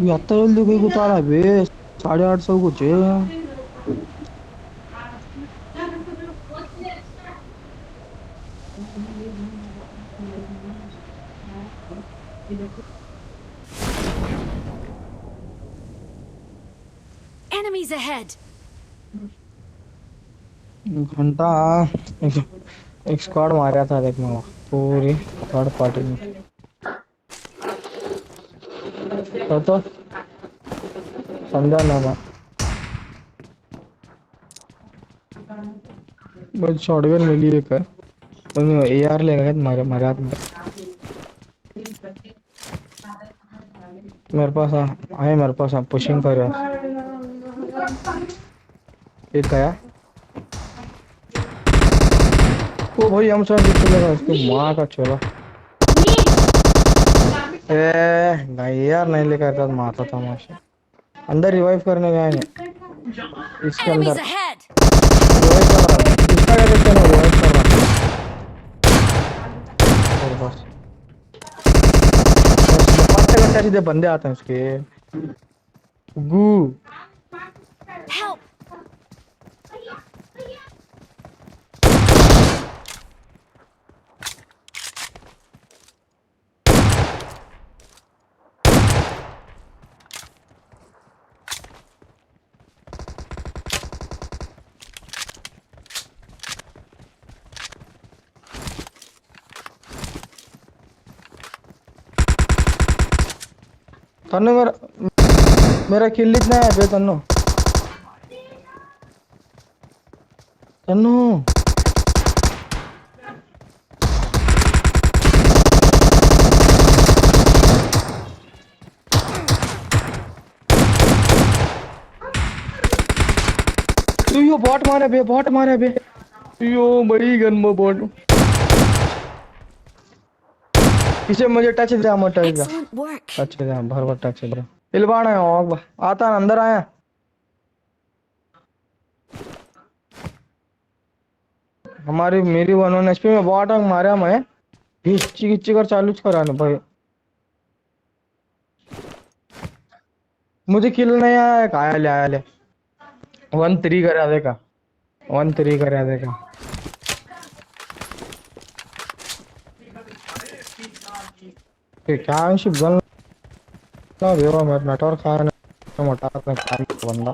यात्रा जल्दी कोई उतारा बे 850 कुछ है। Enemies ahead! घंटा एक, एक स्क्वाड मारा था देख मैं पूरी थर्ड पार्टी में तो समझा ना मैं बस शॉटगन मिली एक है तो एआर ले गए मारे मजाक में मेरे पास आए मेरे पास पुशिंग कर रहा एक गया ओ भाई हम सब चलेगा इसकी माँ का चोला ए नहीं यार नहीं लेकर था मारता था माशा अंदर रिवाइव करने गए हैं इसके Enemies अंदर ahead! रिवाइव कर रहा है इसका क्या देखते हैं रिवाइव कर रहा है और बस बस घंटे घंटे सीधे बंदे आते हैं उसके गू Help! तन्नू मेरा किल इतना है बे तन्नू तन्नू यो बॉट मारे बे यो बड़ी गन में बॉट इसे मुझे टच दिया मत टच दिया Excellent work! टच दिया भर भर टच दिया इलवाना है आता है अंदर आया हमारी मेरी 1 एचपी में बॉट मारा मैं हिच्ची हिच्ची कर चालू करा ना भाई मुझे किल नहीं आया आया ले 1-3 करा देगा 1-3 करा देगा क्या शिप गन बेवा मेरे नेटवर्क खा रहा मोटा बंदा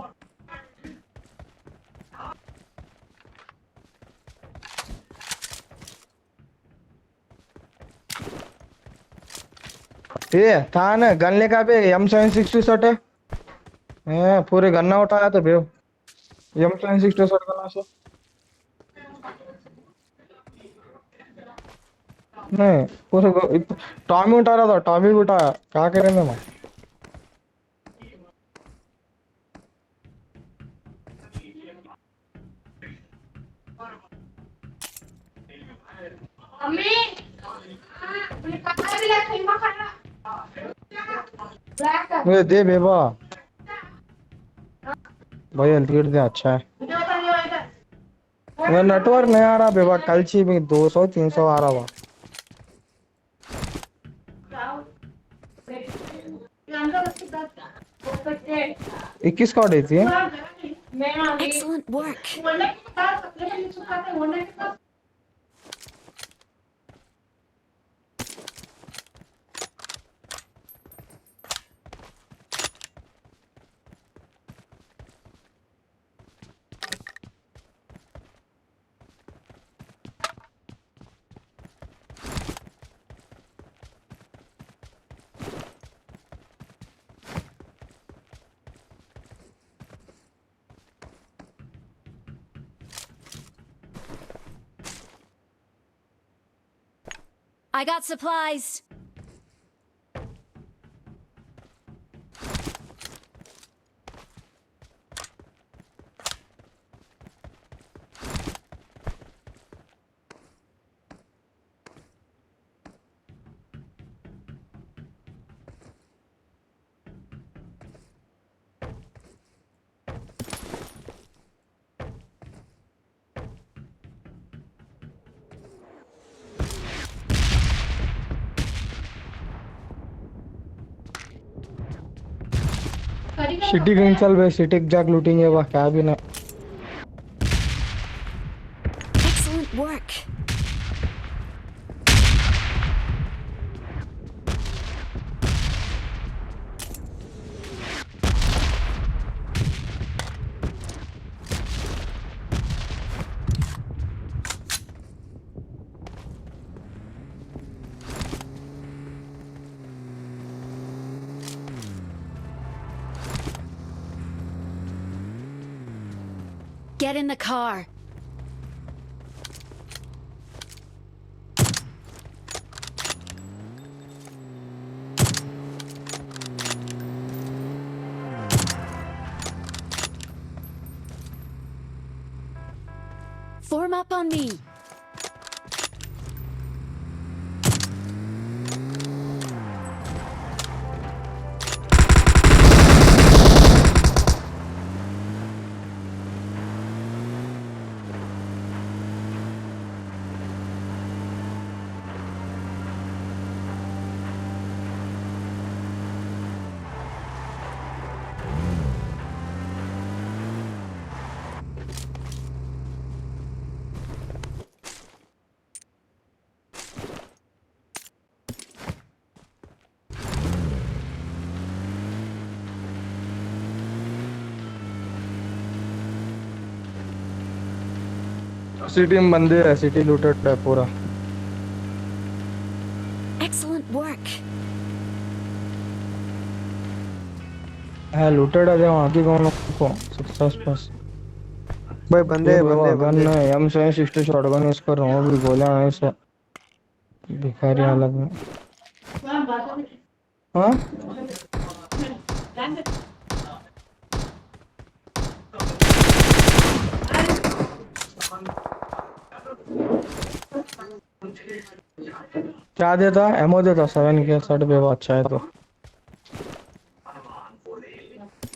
ये था ना गन लेकर पे M762 शॉट है पूरे गन्ना उठाया तो बेव M762 शॉट करना से नहीं पूरे टॉमी उठा रहा था टॉमी भी उठाया क्या करेंगे मैं मुझे दे बेबा भाई अल्टीमेट दे अच्छा है मैं नेटवर्क नहीं आ रहा बेबा कल ची भी 200-300 आ रहा हुआ 21 का देती है Excellent work! I got supplies! City कहीं चल बे सिटी जाक लूटेंगे वह क्या भी ना Excellent work. Get in the car. Form up on me. City में बंदे है सिटी लूटेड है पूरा Excellent work. है लूटेड है वहाँ की कौन को सक्सेस पास भाई बंदे बंदे गन बंदे है M760 शॉटगन यूज कर रहा हूँ अभी गोलियां हैं इसे भिखारी हालत में हाँ क्या देता एमओ देता 7 के 60 पे वो अच्छा है तो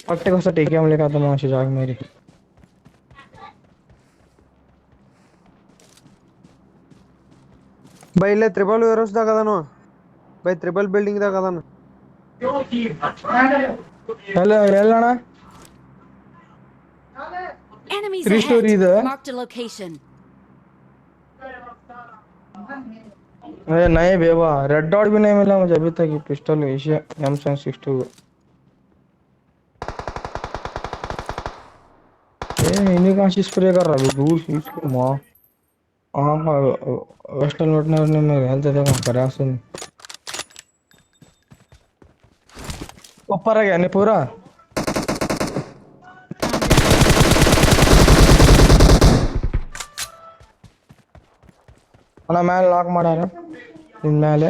पट्टे को सा टीके हम लेकर आता माशी जाग मेरी भाई ಇಲ್ಲೇ ತ್ರಿಬಲ್ ವೇರೋಸ್ ದಾಗ ಅದಾನು भाई ತ್ರಿಬಲ್ ಬಿಲ್ಡಿಂಗ್ ದಾಗ ಅದಾನು हेलो ಹೇಳಣ್ಣ Enemies 3 स्टोरी ahead. ಇದೆ Marked a location. अरे नहीं बेवा रेड डॉट भी नहीं मिला मुझे अभी तक ये पिस्टल एशिया M762 ये इन्हीं का स्प्रे कर रहा है दूर इसको माँ हाँ वेस्टर्न वेटनर ने मेरे हेल्थ देखा करा सुन ऊपर आ गया नहीं पूरा ಅಣ್ಣ ಮೇಲೆ ಲಾಕ್ ಮಾಡ್ಯಾರ ನಿನ್ ಮೇಲೆ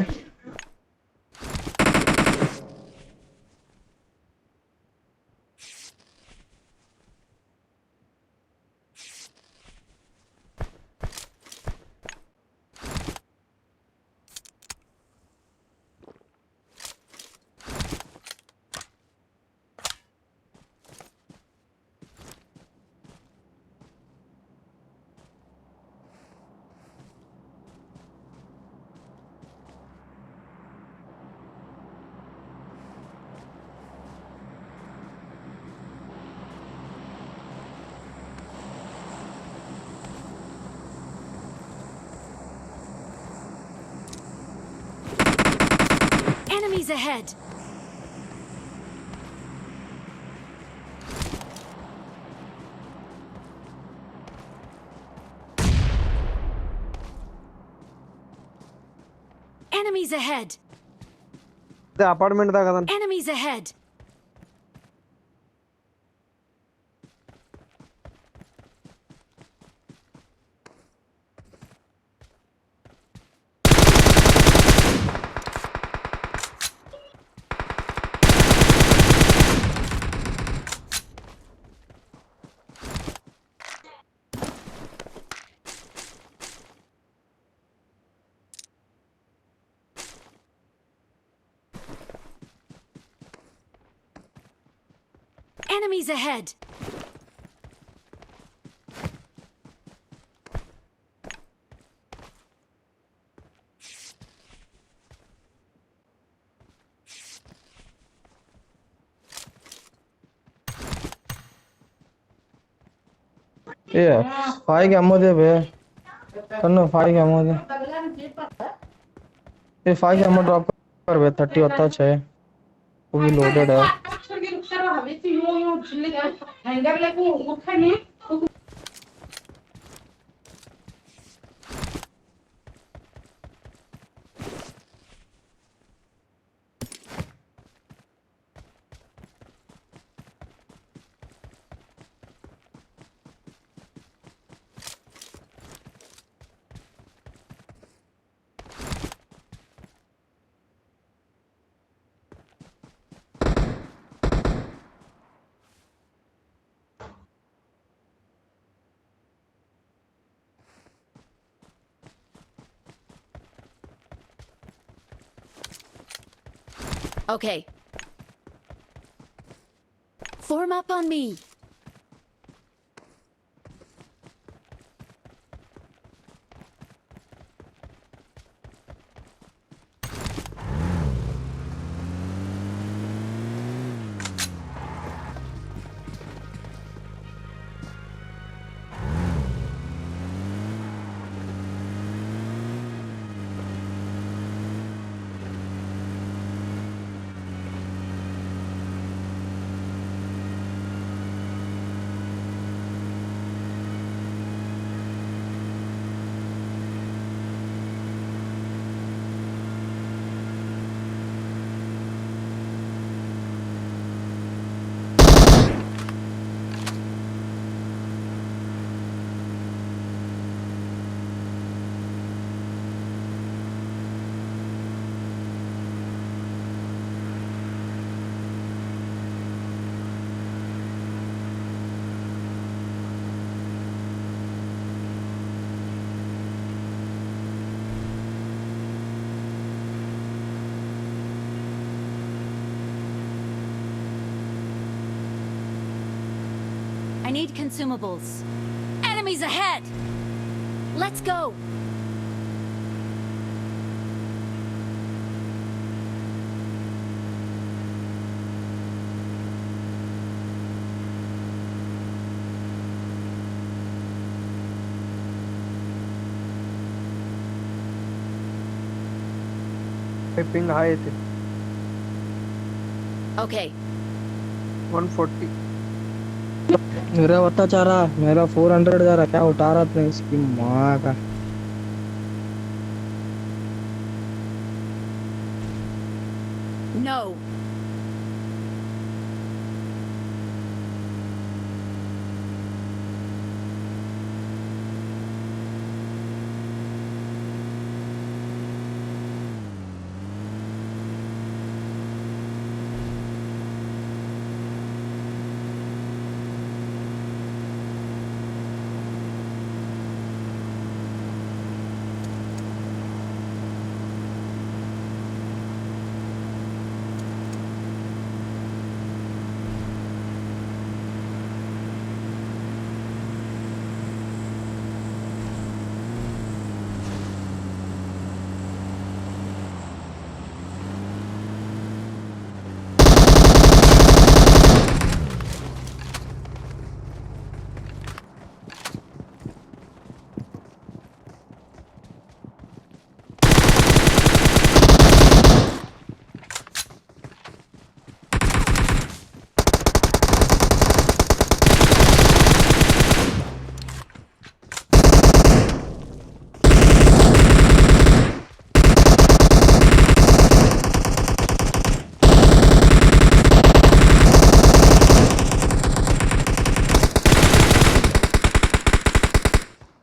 Enemies ahead. Enemies ahead. Apartment ದಾಗ ಅದಾನ Enemies ahead. Enemies ahead. ए फाइव के अम्मो दे बे कन्नो फाइव के अम्मो दे ये फाइव के अम्मो ड्रॉप कर बे 30 होता है फुली लोडेड है Okay. Form up on me. I need consumables. Enemies ahead! Let's go! Ping high थे Okay. 140 मेरा बता चाह रहा मेरा 400 जा रहा क्या उठा रहा था इसकी माँ का No.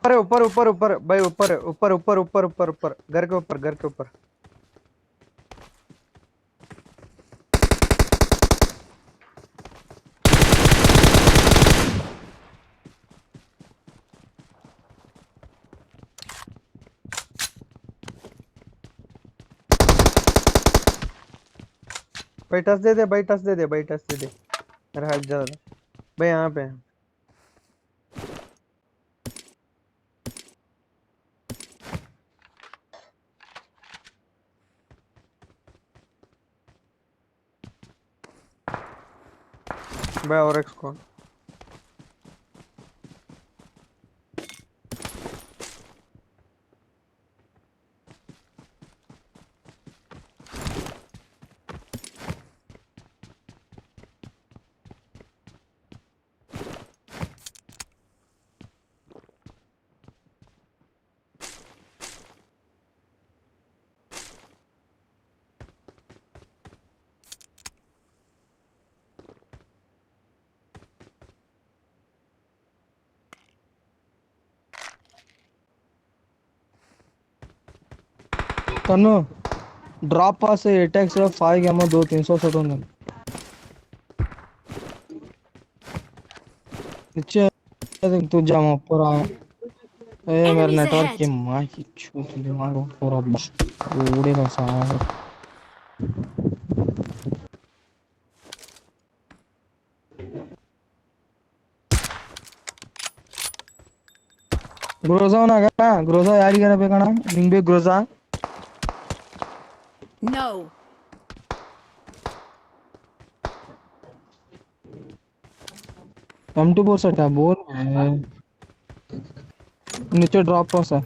ऊपर ऊपर ऊपर ऊपर भाई ऊपर ऊपर ऊपर ऊपर ऊपर ऊपर घर के ऊपर भाई टच दे दे भाई टच दे दे भाई टच दे दे मेरा हाथ ज्यादा भाई यहाँ पे है। भाई और एक्स कौन तनु ड्रॉप पास से अटैक सिर्फ 5 एमओ 300 शॉट होंगे नीचे तू जाओ पूरा मेरे Enemies नेटवर्क की ahead! माँ की छूट दिमाग पूरा उड़ेगा सारा ग्रोजा होना क्या ग्रोजा यार ही करा बेकना लिंग बे ग्रोजा No! M24 सेट है बोल नीचे ड्रॉप पास है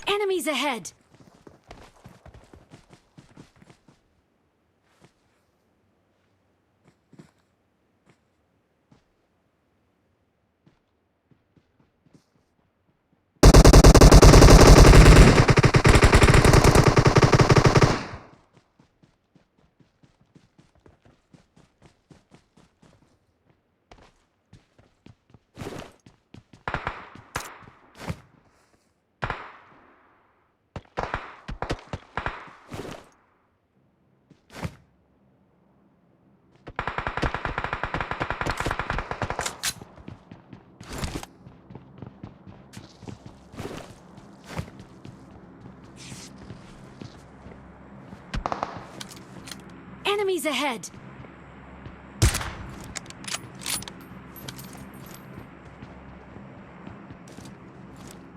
Enemies ahead! Enemies ahead!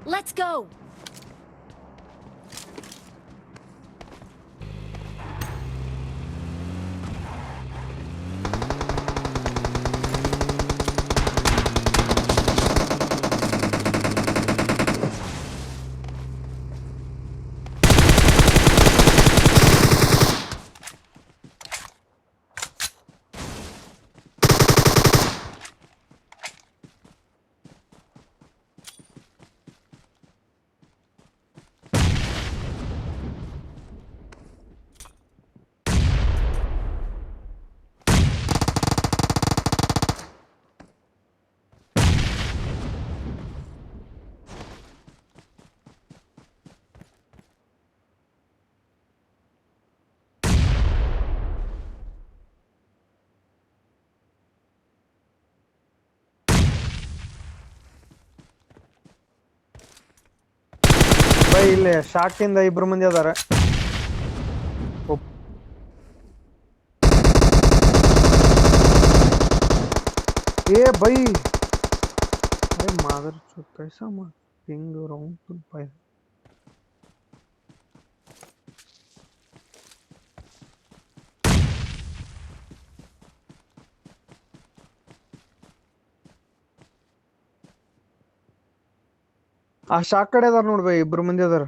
Let's go! By ಇಲ್ಲಿ ಶಾಕ್ ಇಂದ ಇಬ್ರು ಮಂದಿ ಅದಾರ ए भाई अरे मादर चोद कैसा मार पिंग राउंड तो भाई ಆ ಶಾಕ್ ಕಡೆ ಅದಾರ ನೋಡ್ ಬೈ ಇಬ್ರು ಮಂದಿ ಅದಾರ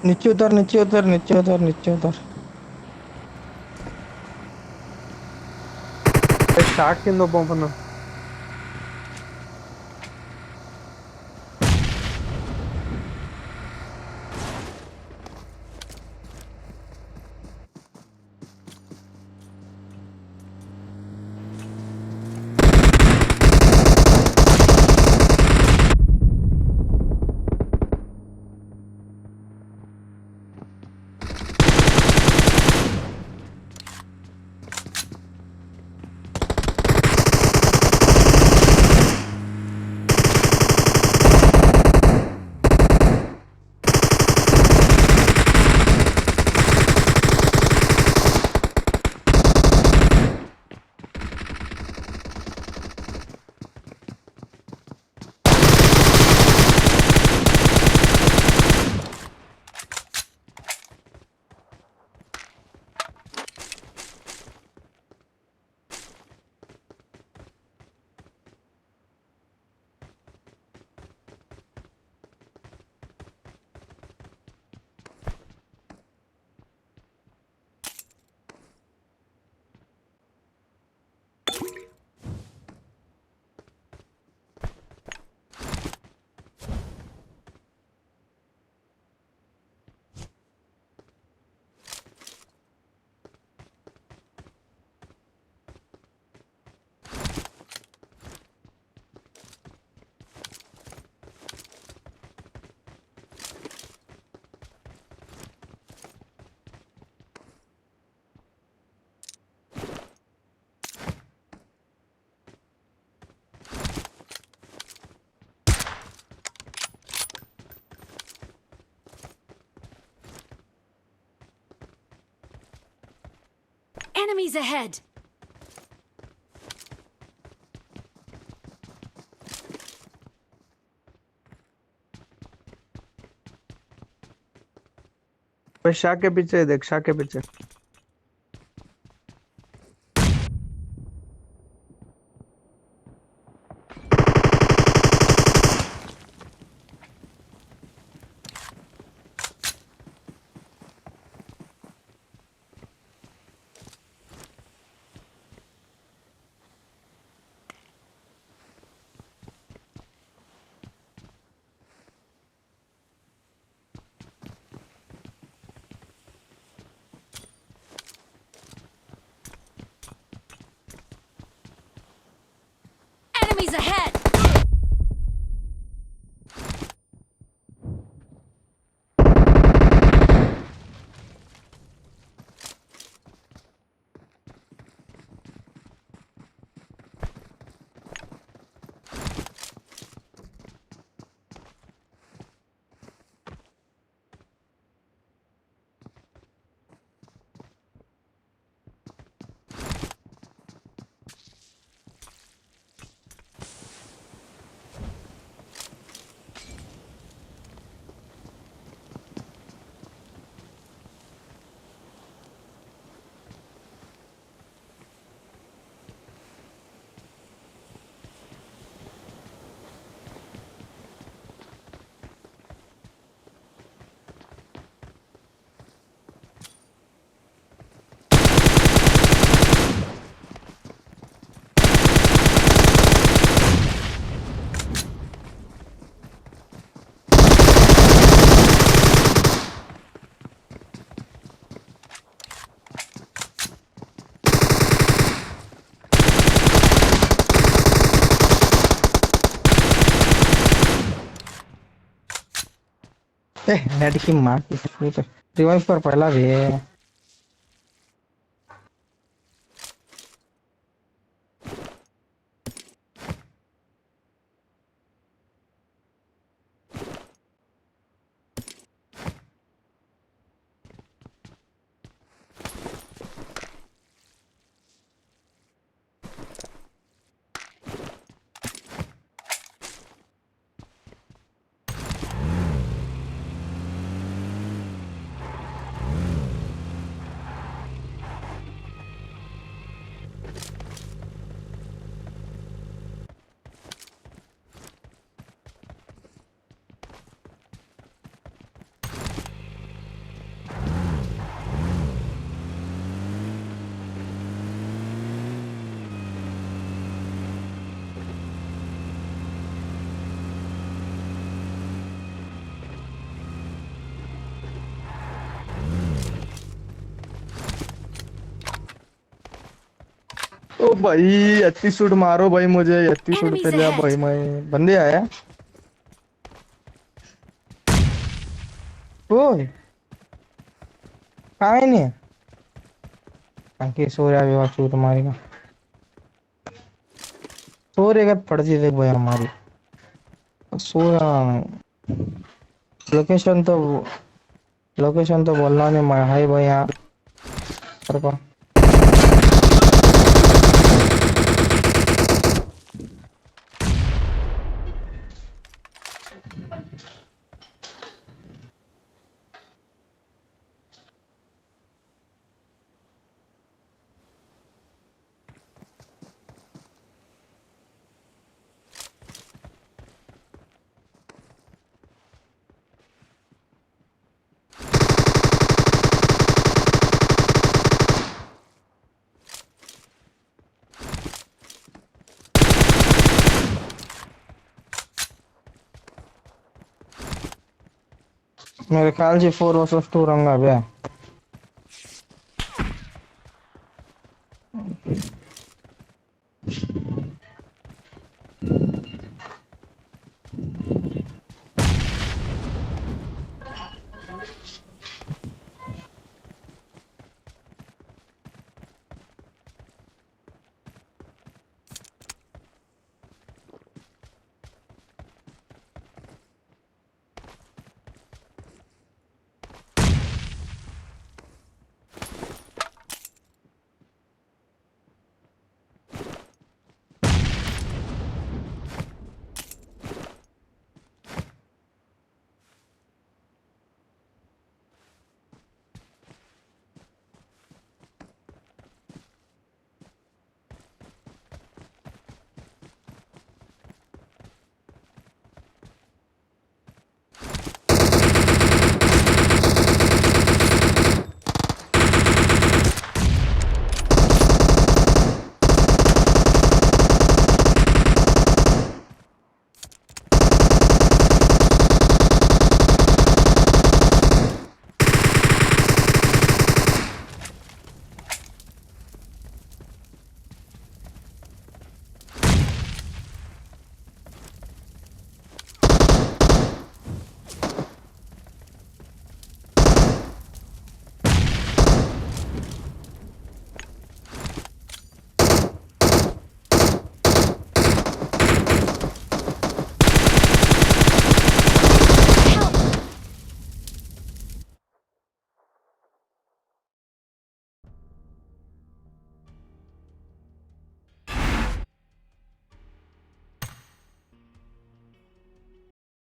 नीचे उतर नीचे उतर नीचे उतर नीचे उतर। షాక్ కింద పంపను Enemies ahead! शाक के पीछे देख शाक के पीछे Enemies ahead! नेट की मार की तो रिवाइव पर पहला भी है। भाई अति शूट मारो भाई, मुझे अति शूट Enemies पे लिया ahead! भाई। मैं बंदे आया। ओए कहाँ है नहीं? ताकि सोया भी वहाँ शूट मारेगा। सो रहेगा पड़ जी देख भाई हमारी। सोया। लोकेशन तो लोकेशन तो बोलना नहीं मैं हाई भाई यहाँ पर को। मेरे ख्याल से 4 वर्सेस 2 रंगा बे।